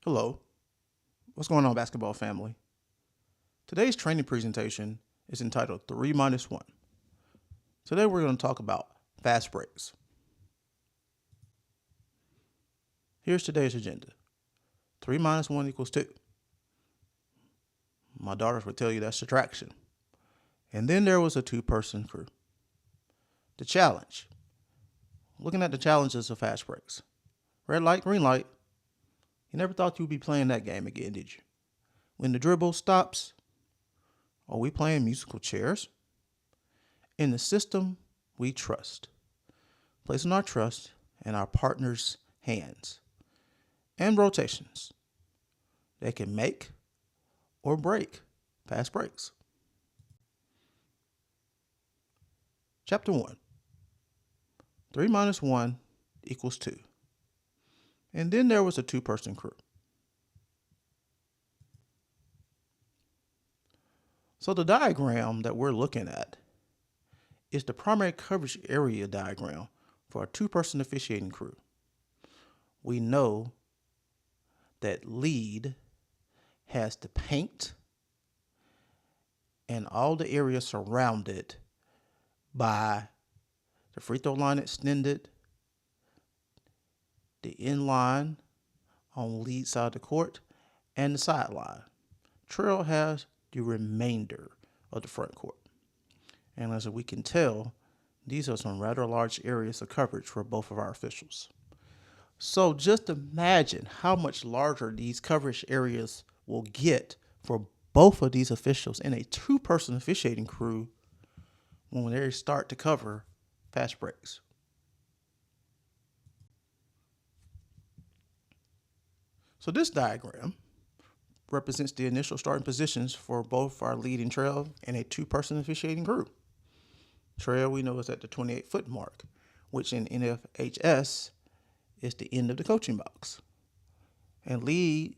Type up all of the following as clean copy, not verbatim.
Hello, what's going on, basketball family? Today's training presentation is entitled 3 minus 1. Today we're going to talk about fast breaks. Here's today's agenda 3 minus 1 equals 2. My daughters would tell you that's subtraction. And then there was a two-person crew. The challenge. Looking at the challenges of fast breaks. Red light, green light. You never thought you'd be playing that game again, did you? When the dribble stops, are we playing musical chairs? In the system we trust. Placing our trust in our partner's hands. And rotations. They can make or break fast breaks. Chapter 1 3 minus 1 equals 2. And then there was a two-person crew. So the diagram that we're looking at is the primary coverage area diagram for a two-person officiating crew. We know that lead has the paint and all the areas surrounded by the free throw line extended, the end line on lead side of the court, and the sideline. Trail has the remainder of the front court. And as we can tell, these are some rather large areas of coverage for both of our officials. So just imagine how much larger these coverage areas will get for both of these officials in a two-person officiating crew when they start to cover fast breaks. So this diagram represents the initial starting positions for both our lead and trail and a two-person officiating crew. Trail we know is at the 28-foot mark, which in NFHS is the end of the coaching box. And lead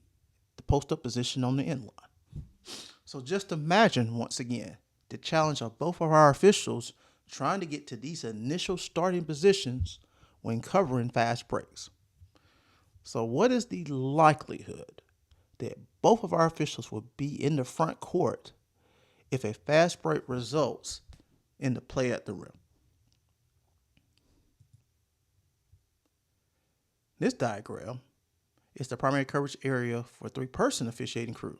the post-up position on the end line. So just imagine, once again, the challenge of both of our officials trying to get to these initial starting positions when covering fast breaks. So what is the likelihood that both of our officials will be in the front court if a fast break results in the play at the rim? This diagram is the primary coverage area for three-person officiating crew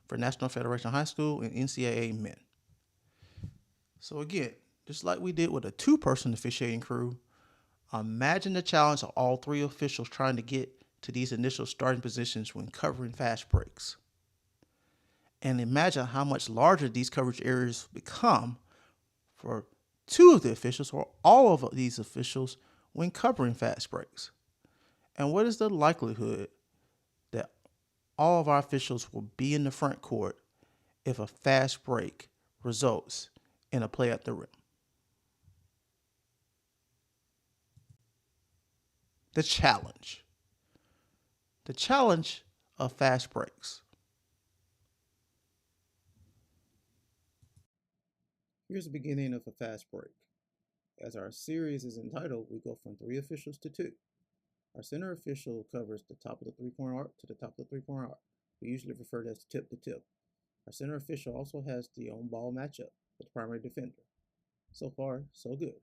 for National Federation High School and NCAA men. So again, just like we did with a two-person officiating crew, imagine the challenge of all three officials trying to get to these initial starting positions when covering fast breaks. And imagine how much larger these coverage areas become for two of the officials or all of these officials when covering fast breaks. And what is the likelihood that all of our officials will be in the front court if a fast break results in a play at the rim? The challenge. The challenge of fast breaks. Here's the beginning of a fast break. As our series is entitled, we go from three officials to two. Our center official covers the top of the three-point arc to the top of the three-point arc. We usually refer to as tip to tip. Our center official also has the on-ball matchup with the primary defender. So far, so good.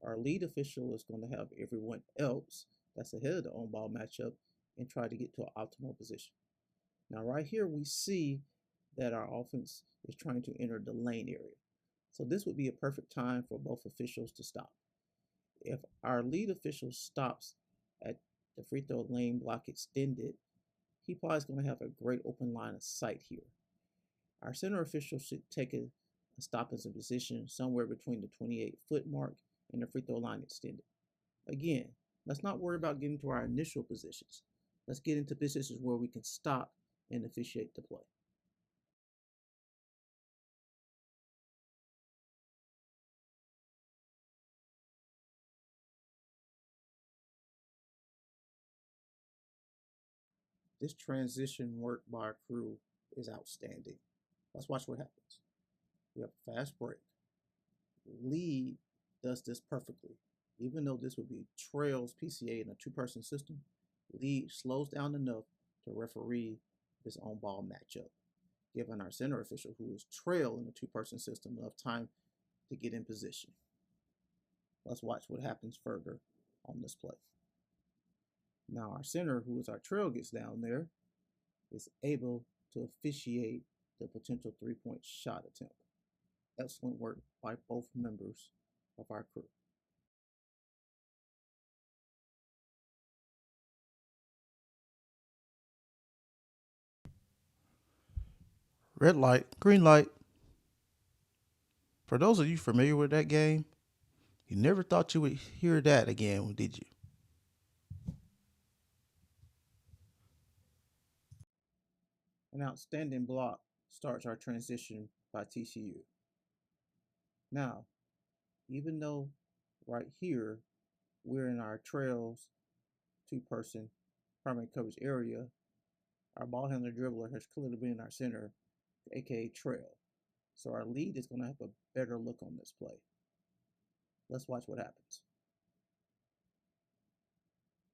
Our lead official is going to have everyone else that's ahead of the on-ball matchup and try to get to an optimal position. Now right here we see that our offense is trying to enter the lane area. So this would be a perfect time for both officials to stop. If our lead official stops at the free throw lane block extended, he probably is going to have a great open line of sight here. Our center official should take a stop as a position somewhere between the 28-foot mark and the free throw line extended. Again, let's not worry about getting to our initial positions. Let's get into positions where we can stop and officiate the play. This transition work by our crew is outstanding. Let's watch what happens. We have a fast break. Lead does this perfectly. Even though this would be Trail's PCA in a two-person system, Lead slows down enough to referee this on-ball matchup, giving our center official, who is trail in the two-person system, enough time to get in position. Let's watch what happens further on this play. Now our center, who is our trail, gets down there, is able to officiate the potential three-point shot attempt. Excellent work by both members of our crew. Red light, green light. For those of you familiar with that game, you never thought you would hear that again, did you? An outstanding block starts our transition by TCU. Now, even though right here we're in our trails two-person primary coverage area, our ball handler dribbler has clearly been in our center, aka trail. So our lead is going to have a better look on this play. Let's watch what happens.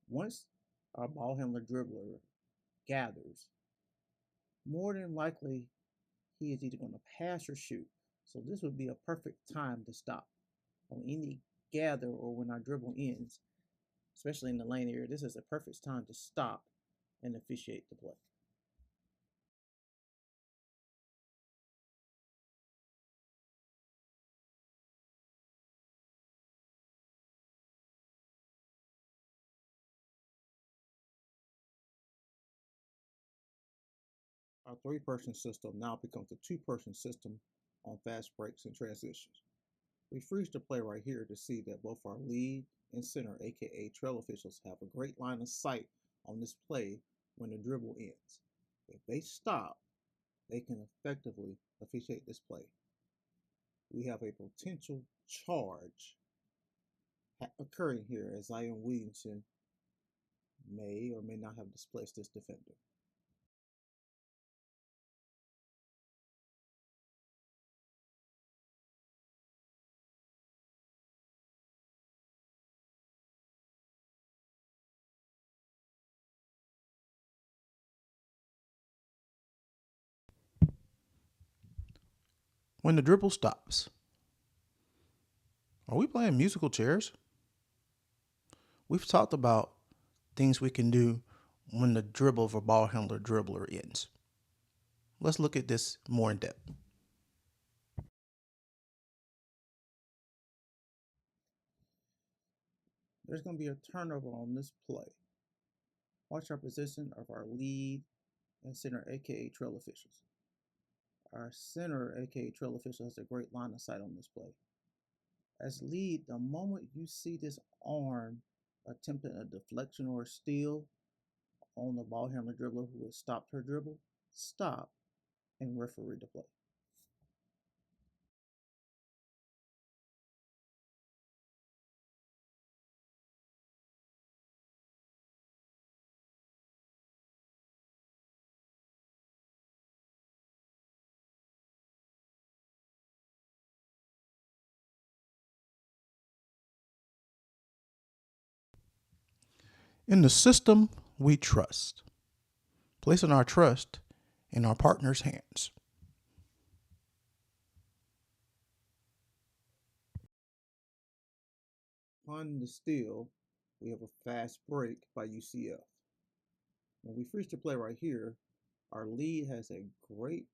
Once our ball handler dribbler gathers, more than likely he is either going to pass or shoot. So this would be a perfect time to stop. On any gather or when our dribble ends, especially in the lane area, this is a perfect time to stop and officiate the play. Our three-person system now becomes a two-person system on fast breaks and transitions. We freeze the play right here to see that both our lead and center, aka trail officials, have a great line of sight on this play when the dribble ends. If they stop, they can effectively officiate this play. We have a potential charge occurring here as Zion Williamson may or may not have displaced this defender. When the dribble stops, are we playing musical chairs? We've talked about things we can do when the dribble of a ball handler dribbler ends. Let's look at this more in depth. There's going to be a turnover on this play. Watch our position of our lead and center, aka trail officials. Our center, aka trail official, has a great line of sight on this play. As lead, the moment you see this arm attempting a deflection or a steal on the ball handler dribbler who has stopped her dribble, stop and referee the play. In the system we trust, placing our trust in our partner's hands. Upon the steal, we have a fast break by UCF. When we freeze the play right here, our lead has a great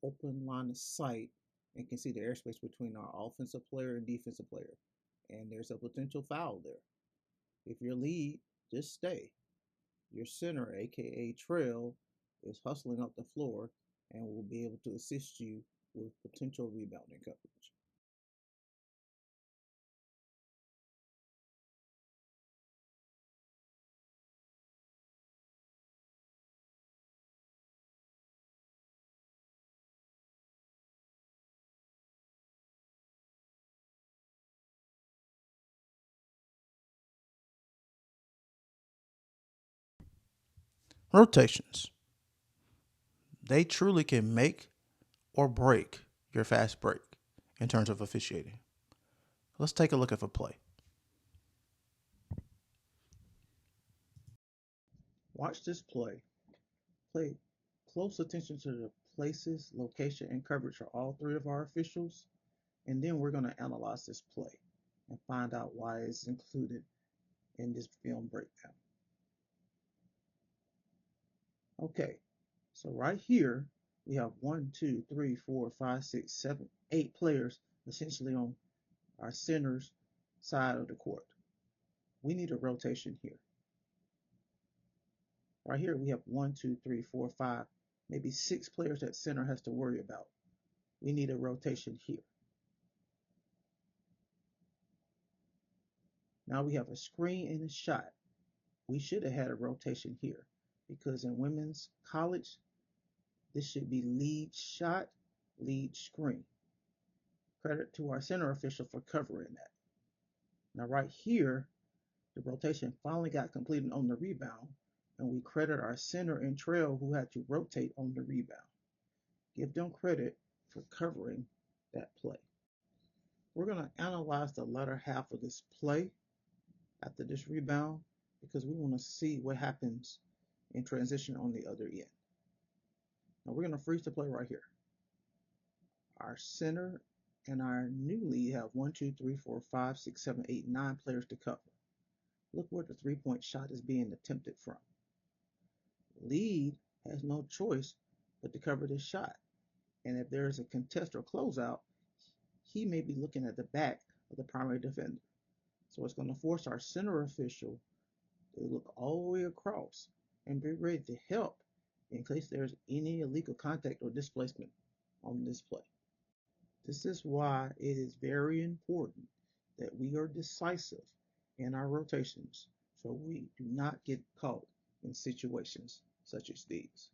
open line of sight and can see the airspace between our offensive player and defensive player. And there's a potential foul there. If your lead, just stay. Your center, aka trail, is hustling up the floor and will be able to assist you with potential rebounding coverage. Rotations. They truly can make or break your fast break in terms of officiating. Let's take a look at a play. Watch this play Pay close attention to the places, location, and coverage of all three of our officials, and then we're going to analyze this play and find out why it's included in this film breakdown. Okay, so right here, we have 1, 2, 3, 4, 5, 6, 7, 8 players essentially on our center's side of the court. We need a rotation here. Right here, we have 1, 2, 3, 4, 5, maybe 6 players that center has to worry about. We need a rotation here. Now we have a screen and a shot. We should have had a rotation here because in women's college, this should be lead shot, lead screen. Credit to our center official for covering that. Now right here, the rotation finally got completed on the rebound, and we credit our center and trail who had to rotate on the rebound. Give them credit for covering that play. We're going to analyze the latter half of this play after this rebound because we want to see what happens in transition on the other end. Now we're going to freeze the play right here. Our center and our new lead have 1, 2, 3, 4, 5, 6, 7, 8, 9 players to cover. Look where the three-point shot is being attempted from. Lead has no choice but to cover this shot. And if there is a contest or closeout, he may be looking at the back of the primary defender. So it's going to force our center official to look all the way across and be ready to help in case there's any illegal contact or displacement on this play. This is why it is very important that we are decisive in our rotations so we do not get caught in situations such as these.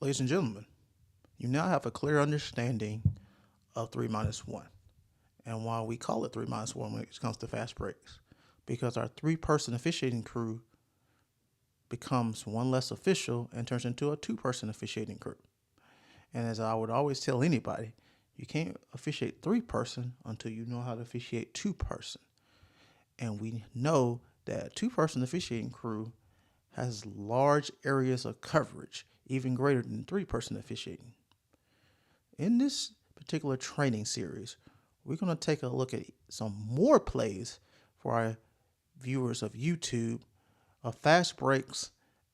Ladies and gentlemen, you now have a clear understanding of 3 minus 1 and why we call it 3 minus 1 when it comes to fast breaks. Because our 3-person officiating crew becomes one less official and turns into a 2-person officiating crew. And as I would always tell anybody, you can't officiate 3-person until you know how to officiate 2-person. And we know that a 2-person officiating crew has large areas of coverage, even greater than 3-person officiating. In this particular training series, we're going to take a look at some more plays for our viewers of YouTube of fast breaks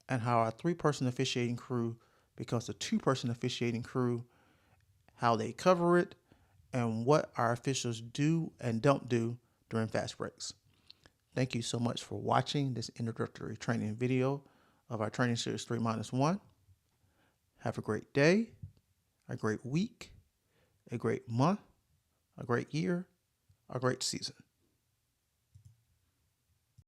and how our 3-person officiating crew becomes a 2-person officiating crew, how they cover it, and what our officials do and don't do during fast breaks. Thank you so much for watching this introductory training video of our training series 3 minus 1. Have a great day, a great week, a great month, a great year, a great season.